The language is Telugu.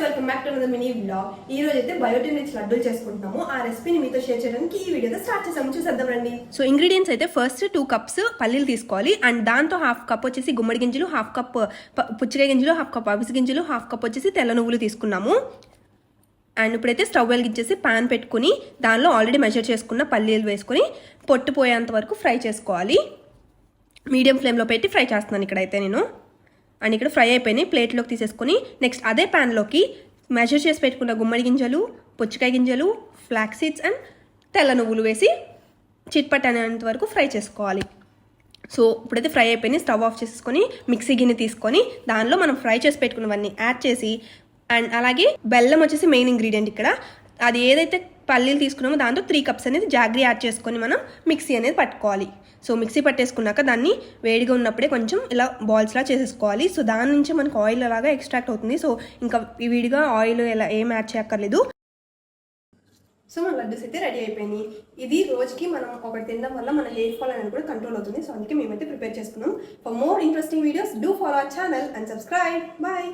Welcome back to another mini vlog. ఈ రోజు అయితే బయోటిన్ రిచ్ లడ్డూలు చేసుకుంటున్నాము. ఆ రెసిపీని మీతో షేర్ చేయడానికి ఈ వీడియోతో స్టార్ట్ చేసాము. చూసేద్దాం రండి. సో ఇంగ్రీడియంట్స్ అయితే ఫస్ట్ 2 కప్స్ పల్లీలు తీసుకోవాలి. అండ్ దాంతో హాఫ్ కప్ వచ్చేసి గుమ్మడి గింజలు, హాఫ్ కప్ పుచ్చకాయ గింజలు, హాఫ్ కప్ అవిసె గింజలు, హాఫ్ కప్ వచ్చేసి తెల్ల నువ్వులు తీసుకున్నాము. అండ్ ఇప్పుడైతే స్టవ్ వెలిగించేసి పాన్ పెట్టుకుని దానిలో ఆల్రెడీ మెజర్ చేసుకున్న పల్లీలు వేసుకొని పొట్టు పోయేంత వరకు ఫ్రై చేసుకోవాలి. మీడియం ఫ్లేమ్లో పెట్టి ఫ్రై చేస్తున్నాను ఇక్కడైతే నేను. అండ్ ఇక్కడ ఫ్రై అయిపోయినాయి, ప్లేట్లోకి తీసేసుకొని నెక్స్ట్ అదే ప్యాన్లోకి మెజర్ చేసి పెట్టుకున్న గుమ్మడి గింజలు, పుచ్చకాయ గింజలు, ఫ్లాక్ సీడ్స్ అండ్ తెల్ల నువ్వులు వేసి చిట్పట్ అనేంత వరకు ఫ్రై చేసుకోవాలి. సో ఇప్పుడైతే ఫ్రై అయిపోయినాయి, స్టవ్ ఆఫ్ చేసేసుకొని మిక్సీ గిన్నె తీసుకొని దానిలో మనం ఫ్రై చేసి పెట్టుకున్నవన్నీ యాడ్ చేసి అండ్ అలాగే బెల్లం వచ్చేసి మెయిన్ ఇంగ్రీడియంట్ ఇక్కడ. అది ఏదైతే పల్లీలు తీసుకున్నామో దాంతో 3 కప్స్ అనేది జాగ్రీ యాడ్ చేసుకొని మనం మిక్సీ అనేది పట్టుకోవాలి. సో మిక్సీ పట్టేసుకున్నాక దాన్ని వేడిగా ఉన్నప్పుడే కొంచెం ఇలా బాల్స్లా చేసేసుకోవాలి. సో దాని నుంచి మనకు ఆయిల్ అలాగా ఎక్స్ట్రాక్ట్ అవుతుంది. సో ఇంకా విడిగా ఆయిల్ ఇలా ఏం యాడ్ చేయక్కర్లేదు. సో మన లడ్డూస్ అయితే రెడీ అయిపోయినాయి. ఇది రోజుకి మనం ఒకటి తినడం వల్ల మన హెయిర్ ఫాల్ అనేది కూడా కంట్రోల్ అవుతుంది. సో అందుకే మేమైతే ప్రిపేర్ చేసుకున్నాం. For more interesting videos do follow our channel and subscribe. Bye.